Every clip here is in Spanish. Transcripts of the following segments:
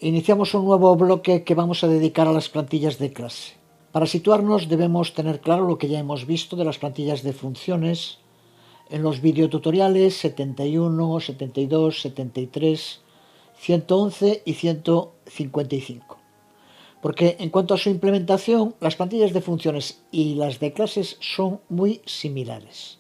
Iniciamos un nuevo bloque que vamos a dedicar a las plantillas de clase. Para situarnos debemos tener claro lo que ya hemos visto de las plantillas de funciones en los videotutoriales 71, 72, 73, 111 y 155. Porque en cuanto a su implementación, las plantillas de funciones y las de clases son muy similares.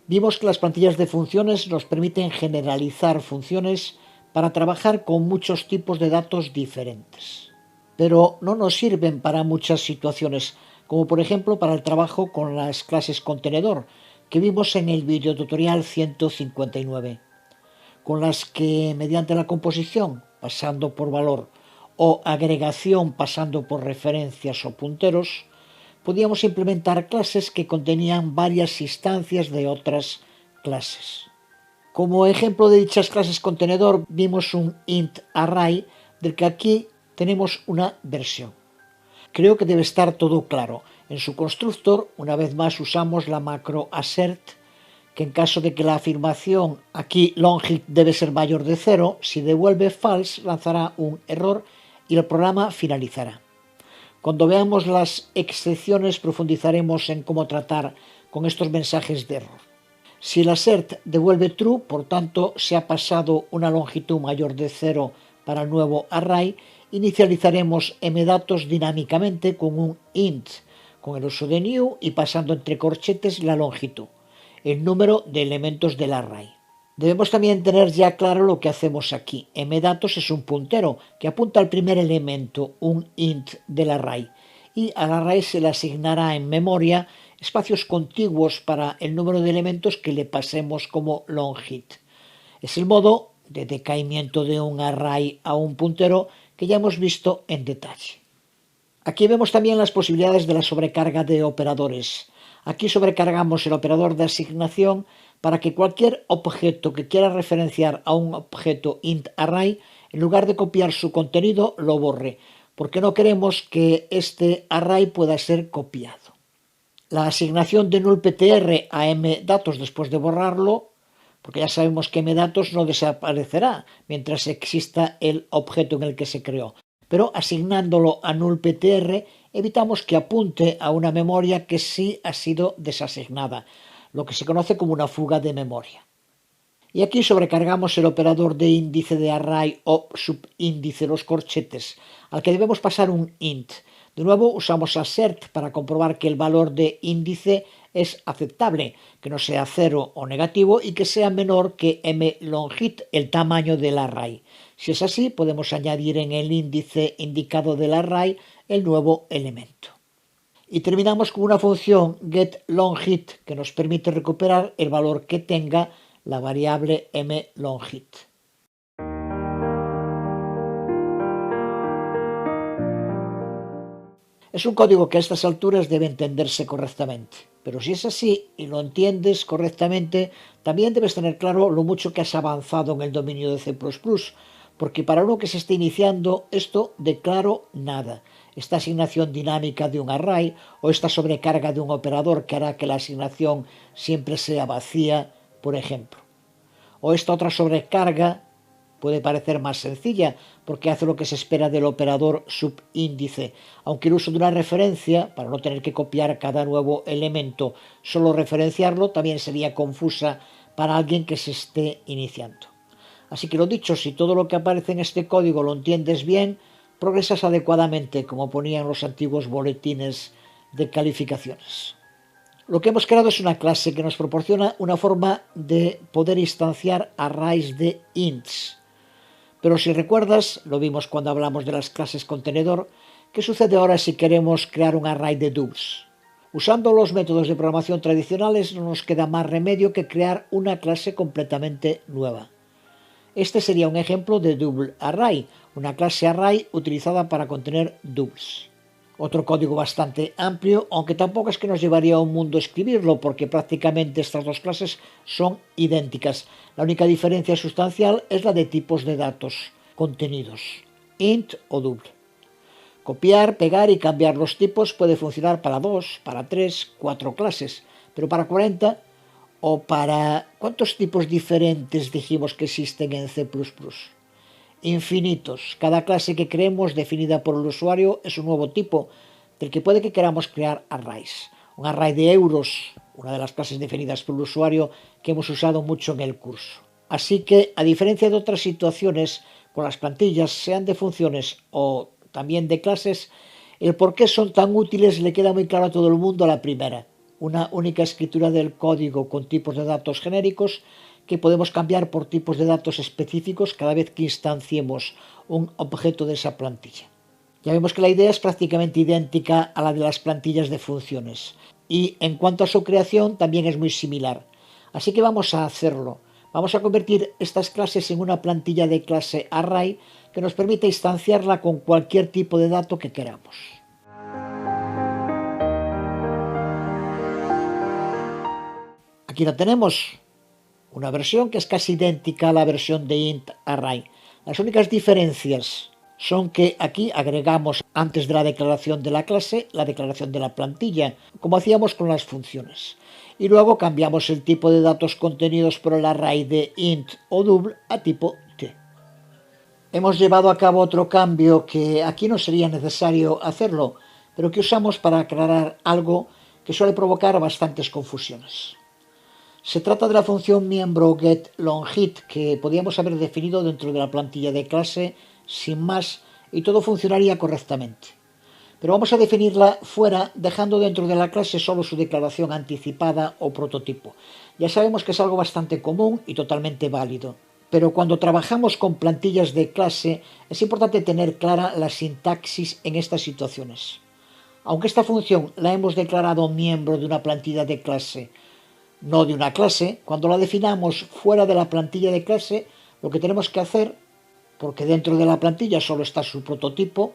Vimos que las plantillas de funciones nos permiten generalizar funciones para trabajar con muchos tipos de datos diferentes. Pero no nos sirven para muchas situaciones, como por ejemplo para el trabajo con las clases contenedor, que vimos en el videotutorial 159, con las que mediante la composición, pasando por valor, o agregación pasando por referencias o punteros, podíamos implementar clases que contenían varias instancias de otras clases. Como ejemplo de dichas clases contenedor vimos un int array del que aquí tenemos una versión. Creo que debe estar todo claro. En su constructor, una vez más usamos la macro assert, que en caso de que la afirmación aquí longit debe ser mayor de 0, si devuelve false lanzará un error y el programa finalizará. Cuando veamos las excepciones profundizaremos en cómo tratar con estos mensajes de error. Si el assert devuelve true, por tanto se ha pasado una longitud mayor de 0 para el nuevo array, inicializaremos mdatos dinámicamente con un int, con el uso de new y pasando entre corchetes la longitud, el número de elementos del array. Debemos también tener ya claro lo que hacemos aquí. Mdatos es un puntero que apunta al primer elemento, un int del array, y al array se le asignará en memoria espacios contiguos para el número de elementos que le pasemos como longit. Es el modo de decaimiento de un array a un puntero que ya hemos visto en detalle. Aquí vemos también las posibilidades de la sobrecarga de operadores. Aquí sobrecargamos el operador de asignación para que cualquier objeto que quiera referenciar a un objeto int array, en lugar de copiar su contenido, lo borre, porque no queremos que este array pueda ser copiado. La asignación de nullptr a mdatos después de borrarlo, porque ya sabemos que mdatos no desaparecerá mientras exista el objeto en el que se creó, pero asignándolo a nullptr evitamos que apunte a una memoria que sí ha sido desasignada, lo que se conoce como una fuga de memoria. Y aquí sobrecargamos el operador de índice de array o subíndice, los corchetes, al que debemos pasar un int. De nuevo usamos assert para comprobar que el valor de índice es aceptable, que no sea 0 o negativo y que sea menor que mlongit, el tamaño del array. Si es así, podemos añadir en el índice indicado del array el nuevo elemento. Y terminamos con una función getLongit que nos permite recuperar el valor que tenga la variable mlongit. Es un código que a estas alturas debe entenderse correctamente, pero si es así y lo entiendes correctamente, también debes tener claro lo mucho que has avanzado en el dominio de C++, porque para uno que se esté iniciando, esto de claro nada. Esta asignación dinámica de un array o esta sobrecarga de un operador que hará que la asignación siempre sea vacía, por ejemplo. O esta otra sobrecarga puede parecer más sencilla porque hace lo que se espera del operador subíndice, aunque el uso de una referencia, para no tener que copiar cada nuevo elemento, solo referenciarlo, también sería confusa para alguien que se esté iniciando. Así que lo dicho, si todo lo que aparece en este código lo entiendes bien, progresas adecuadamente, como ponían los antiguos boletines de calificaciones. Lo que hemos creado es una clase que nos proporciona una forma de poder instanciar arrays de ints. Pero si recuerdas, lo vimos cuando hablamos de las clases contenedor, ¿qué sucede ahora si queremos crear un array de doubles? Usando los métodos de programación tradicionales no nos queda más remedio que crear una clase completamente nueva. Este sería un ejemplo de double array, una clase array utilizada para contener doubles. Otro código bastante amplio, aunque tampoco es que nos llevaría a un mundo escribirlo, porque prácticamente estas dos clases son idénticas. La única diferencia sustancial es la de tipos de datos contenidos, int o double. Copiar, pegar y cambiar los tipos puede funcionar para 2, para 3, 4 clases, pero para 40 o para... ¿Cuántos tipos diferentes dijimos que existen en C++? infinitos. Cada clase que creemos definida por el usuario es un nuevo tipo del que puede que queramos crear arrays. Un array de euros, una de las clases definidas por el usuario que hemos usado mucho en el curso. Así que, a diferencia de otras situaciones con las plantillas, sean de funciones o también de clases, el por qué son tan útiles le queda muy claro a todo el mundo a la primera. Una única escritura del código con tipos de datos genéricos que podemos cambiar por tipos de datos específicos cada vez que instanciemos un objeto de esa plantilla. Ya vemos que la idea es prácticamente idéntica a la de las plantillas de funciones y en cuanto a su creación también es muy similar. Así que vamos a hacerlo. Vamos a convertir estas clases en una plantilla de clase array que nos permite instanciarla con cualquier tipo de dato que queramos. Aquí la tenemos, una versión que es casi idéntica a la versión de int array. Las únicas diferencias son que aquí agregamos antes de la declaración de la clase la declaración de la plantilla, como hacíamos con las funciones. Y luego cambiamos el tipo de datos contenidos por el array de int o double a tipo t. Hemos llevado a cabo otro cambio que aquí no sería necesario hacerlo, pero que usamos para aclarar algo que suele provocar bastantes confusiones. Se trata de la función miembro getLongIt que podíamos haber definido dentro de la plantilla de clase sin más y todo funcionaría correctamente. Pero vamos a definirla fuera dejando dentro de la clase solo su declaración anticipada o prototipo. Ya sabemos que es algo bastante común y totalmente válido. Pero cuando trabajamos con plantillas de clase es importante tener clara la sintaxis en estas situaciones. Aunque esta función la hemos declarado miembro de una plantilla de clase, no de una clase, cuando la definamos fuera de la plantilla de clase, lo que tenemos que hacer, porque dentro de la plantilla solo está su prototipo,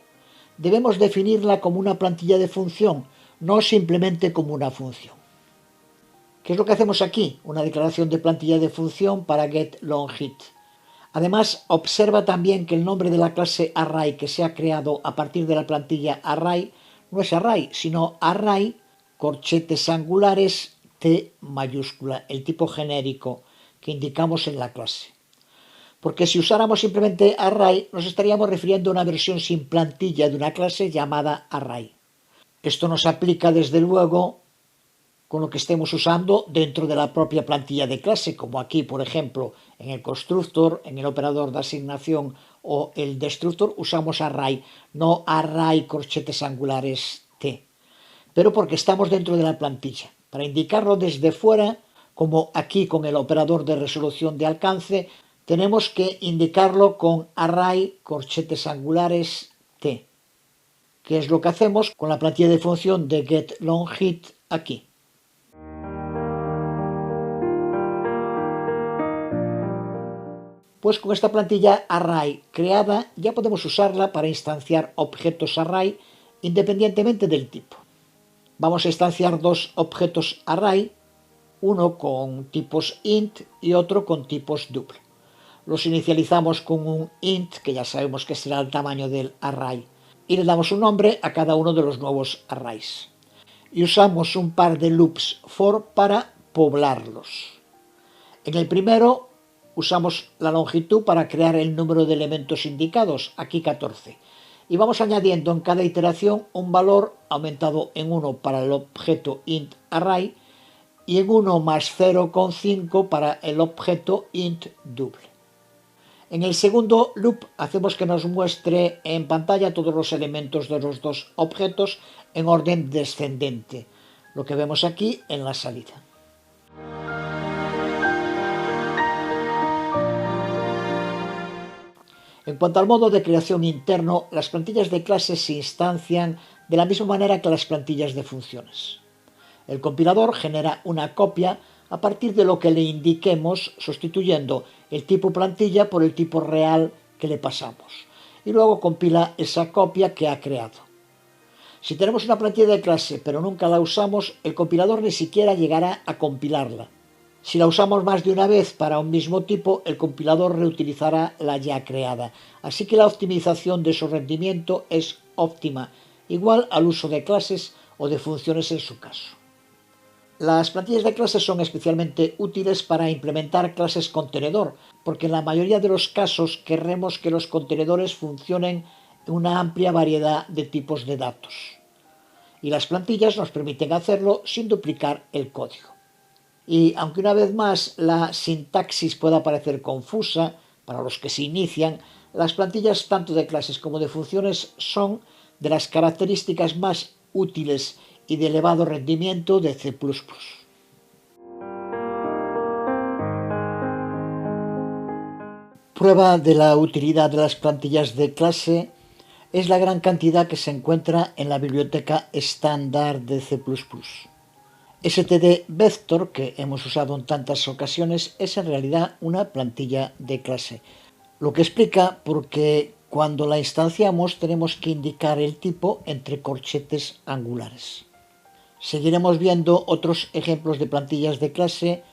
debemos definirla como una plantilla de función, no simplemente como una función. ¿Qué es lo que hacemos aquí? Una declaración de plantilla de función para getLongIt. Además, observa también que el nombre de la clase array que se ha creado a partir de la plantilla array no es array, sino array, corchetes angulares, T mayúscula, el tipo genérico que indicamos en la clase. Porque si usáramos simplemente array, nos estaríamos refiriendo a una versión sin plantilla de una clase llamada array. Esto nos aplica desde luego con lo que estemos usando dentro de la propia plantilla de clase, como aquí, por ejemplo, en el constructor, en el operador de asignación o el destructor, usamos array, no array corchetes angulares T. Pero porque estamos dentro de la plantilla. Para indicarlo desde fuera, como aquí con el operador de resolución de alcance, tenemos que indicarlo con array corchetes angulares T, que es lo que hacemos con la plantilla de función de getLongIt aquí. Pues con esta plantilla array creada ya podemos usarla para instanciar objetos array independientemente del tipo. Vamos a instanciar dos objetos array, uno con tipos int y otro con tipos double. Los inicializamos con un int, que ya sabemos que será el tamaño del array, y le damos un nombre a cada uno de los nuevos arrays. Y usamos un par de loops for para poblarlos. En el primero usamos la longitud para crear el número de elementos indicados, aquí 14. Y vamos añadiendo en cada iteración un valor aumentado en 1 para el objeto int array y en 1 más 0,5 para el objeto int double. En el segundo loop hacemos que nos muestre en pantalla todos los elementos de los dos objetos en orden descendente, lo que vemos aquí en la salida. En cuanto al modo de creación interno, las plantillas de clases se instancian de la misma manera que las plantillas de funciones. El compilador genera una copia a partir de lo que le indiquemos, sustituyendo el tipo plantilla por el tipo real que le pasamos. Y luego compila esa copia que ha creado. Si tenemos una plantilla de clase pero nunca la usamos, el compilador ni siquiera llegará a compilarla. Si la usamos más de una vez para un mismo tipo, el compilador reutilizará la ya creada. Así que la optimización de su rendimiento es óptima, igual al uso de clases o de funciones en su caso. Las plantillas de clase son especialmente útiles para implementar clases contenedor, porque en la mayoría de los casos querremos que los contenedores funcionen en una amplia variedad de tipos de datos. Y las plantillas nos permiten hacerlo sin duplicar el código. Y aunque una vez más la sintaxis pueda parecer confusa para los que se inician, las plantillas tanto de clases como de funciones son de las características más útiles y de elevado rendimiento de C++. Prueba de la utilidad de las plantillas de clase es la gran cantidad que se encuentra en la biblioteca estándar de C++. std-vector, que hemos usado en tantas ocasiones, es en realidad una plantilla de clase, lo que explica por qué cuando la instanciamos tenemos que indicar el tipo entre corchetes angulares. Seguiremos viendo otros ejemplos de plantillas de clase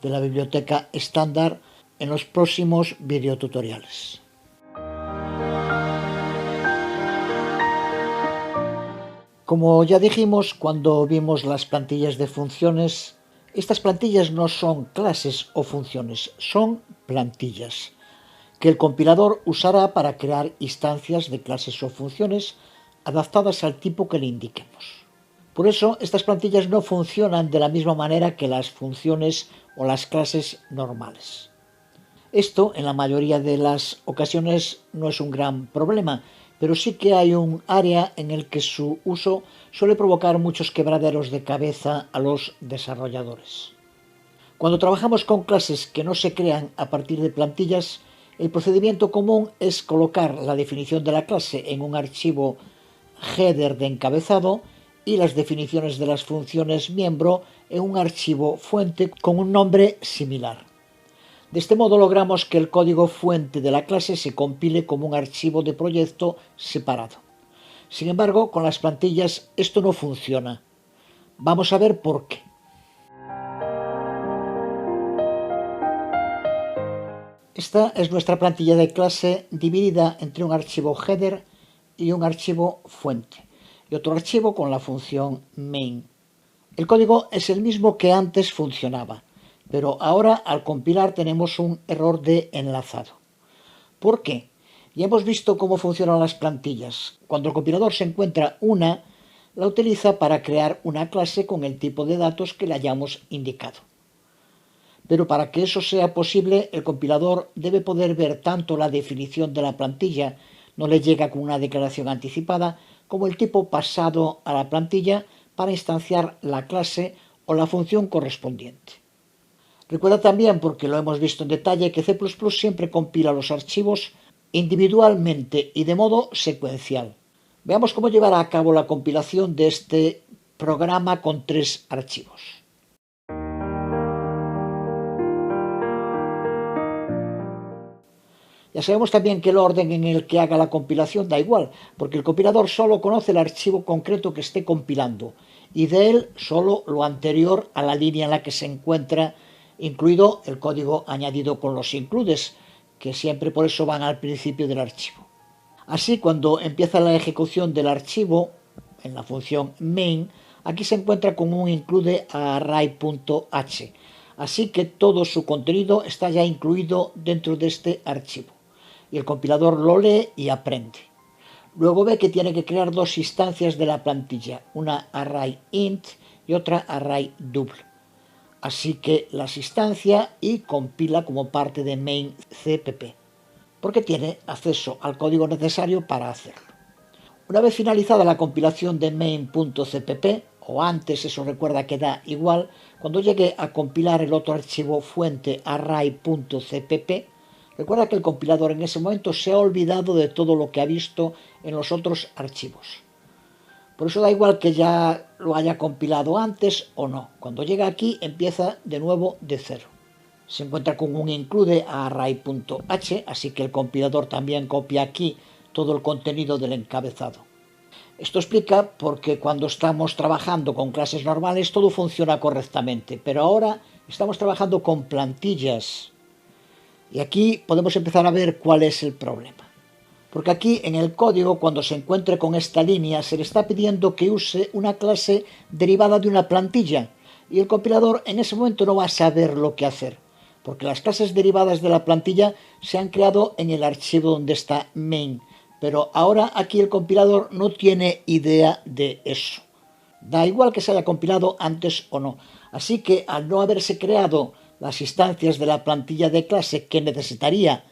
de la biblioteca estándar en los próximos videotutoriales. Como ya dijimos cuando vimos las plantillas de funciones, estas plantillas no son clases o funciones, son plantillas que el compilador usará para crear instancias de clases o funciones adaptadas al tipo que le indiquemos. Por eso, estas plantillas no funcionan de la misma manera que las funciones o las clases normales. Esto, en la mayoría de las ocasiones, no es un gran problema, pero sí que hay un área en el que su uso suele provocar muchos quebraderos de cabeza a los desarrolladores. Cuando trabajamos con clases que no se crean a partir de plantillas, el procedimiento común es colocar la definición de la clase en un archivo header de encabezado y las definiciones de las funciones miembro en un archivo fuente con un nombre similar. De este modo logramos que el código fuente de la clase se compile como un archivo de proyecto separado. Sin embargo, con las plantillas esto no funciona. Vamos a ver por qué. Esta es nuestra plantilla de clase dividida entre un archivo header y un archivo fuente, y otro archivo con la función main. El código es el mismo que antes funcionaba, pero ahora al compilar tenemos un error de enlazado. ¿Por qué? Ya hemos visto cómo funcionan las plantillas. Cuando el compilador se encuentra una, la utiliza para crear una clase con el tipo de datos que le hayamos indicado. Pero para que eso sea posible, el compilador debe poder ver tanto la definición de la plantilla, no le llega con una declaración anticipada, como el tipo pasado a la plantilla para instanciar la clase o la función correspondiente. Recuerda también, porque lo hemos visto en detalle, que C++ siempre compila los archivos individualmente y de modo secuencial. Veamos cómo llevar a cabo la compilación de este programa con 3 archivos. Ya sabemos también que el orden en el que haga la compilación da igual, porque el compilador solo conoce el archivo concreto que esté compilando y de él solo lo anterior a la línea en la que se encuentra, incluido el código añadido con los includes, que siempre por eso van al principio del archivo. Así, cuando empieza la ejecución del archivo, en la función main, aquí se encuentra con un include a array.h, así que todo su contenido está ya incluido dentro de este archivo. Y el compilador lo lee y aprende. Luego ve que tiene que crear 2 instancias de la plantilla, una array int y otra array double. Así que las instancia y compila como parte de main cpp, porque tiene acceso al código necesario para hacerlo. Una vez finalizada la compilación de main.cpp, o antes, eso recuerda que da igual, cuando llegue a compilar el otro archivo fuente array.cpp, recuerda que el compilador en ese momento se ha olvidado de todo lo que ha visto en los otros archivos. Por eso da igual que ya lo haya compilado antes o no. Cuando llega aquí empieza de nuevo de cero. Se encuentra con un include a array.h, así que el compilador también copia aquí todo el contenido del encabezado. Esto explica por qué cuando estamos trabajando con clases normales todo funciona correctamente, pero ahora estamos trabajando con plantillas. Y aquí podemos empezar a ver cuál es el problema. Porque aquí en el código, cuando se encuentre con esta línea, se le está pidiendo que use una clase derivada de una plantilla. y el compilador en ese momento no va a saber lo que hacer, porque las clases derivadas de la plantilla se han creado en el archivo donde está main, pero ahora aquí el compilador no tiene idea de eso. Da igual que se haya compilado antes o no. Así que al no haberse creado las instancias de la plantilla de clase que necesitaría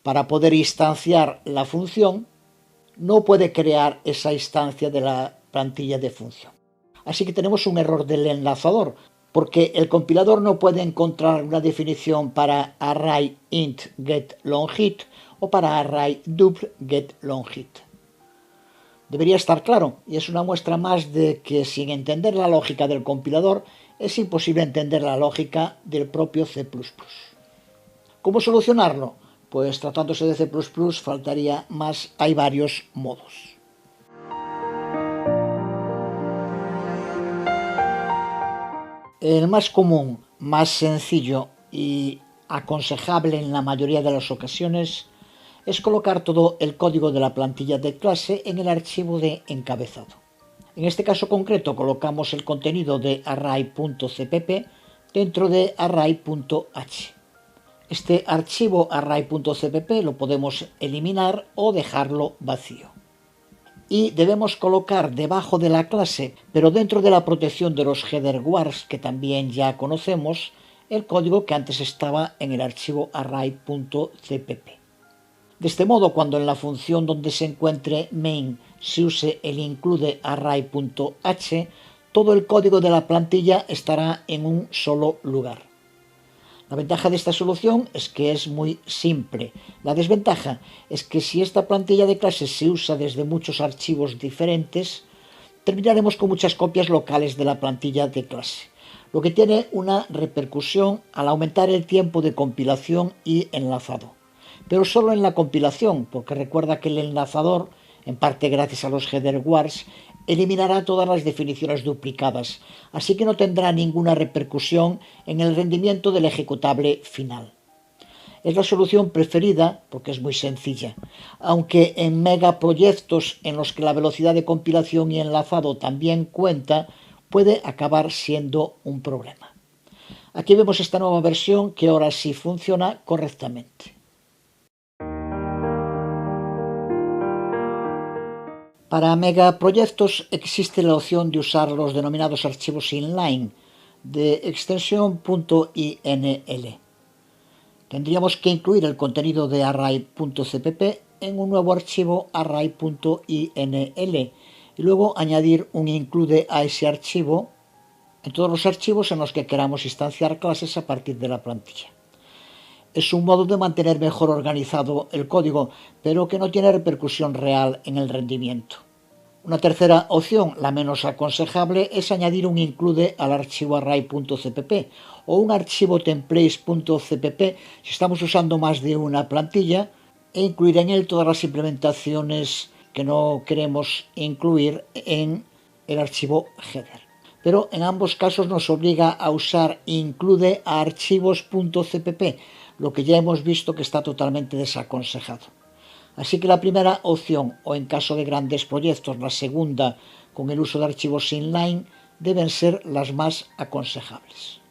para poder instanciar la función, no puede crear esa instancia de la plantilla de función. Así que tenemos un error del enlazador, porque el compilador no puede encontrar una definición para array int get longit o para array double get longit. Debería estar claro, y es una muestra más de que sin entender la lógica del compilador es imposible entender la lógica del propio C++. ¿Cómo solucionarlo? Pues tratándose de C++ faltaría más, hay varios modos. El más común, más sencillo y aconsejable en la mayoría de las ocasiones es colocar todo el código de la plantilla de clase en el archivo de encabezado. En este caso concreto colocamos el contenido de array.cpp dentro de array.h. Este archivo array.cpp lo podemos eliminar o dejarlo vacío. Y debemos colocar debajo de la clase, pero dentro de la protección de los header wars que también ya conocemos, el código que antes estaba en el archivo array.cpp. De este modo, cuando en la función donde se encuentre main se use el include array.h, todo el código de la plantilla estará en un solo lugar. La ventaja de esta solución es que es muy simple. La desventaja es que si esta plantilla de clases se usa desde muchos archivos diferentes, terminaremos con muchas copias locales de la plantilla de clase, lo que tiene una repercusión al aumentar el tiempo de compilación y enlazado. Pero solo en la compilación, porque recuerda que el enlazador, en parte gracias a los header wars, eliminará todas las definiciones duplicadas, así que no tendrá ninguna repercusión en el rendimiento del ejecutable final. Es la solución preferida porque es muy sencilla, aunque en megaproyectos en los que la velocidad de compilación y enlazado también cuenta, puede acabar siendo un problema. Aquí vemos esta nueva versión que ahora sí funciona correctamente. Para megaproyectos existe la opción de usar los denominados archivos inline de extensión .inl. Tendríamos que incluir el contenido de array.cpp en un nuevo archivo array.inl y luego añadir un include a ese archivo en todos los archivos en los que queramos instanciar clases a partir de la plantilla. Es un modo de mantener mejor organizado el código, pero que no tiene repercusión real en el rendimiento. Una tercera opción, la menos aconsejable, es añadir un include al archivo array.cpp o un archivo templates.cpp si estamos usando más de una plantilla e incluir en él todas las implementaciones que no queremos incluir en el archivo header. Pero en ambos casos nos obliga a usar include a archivos.cpp, lo que ya hemos visto que está totalmente desaconsejado. Así que la primera opción, o en caso de grandes proyectos, la segunda, con el uso de archivos inline, deben ser las más aconsejables.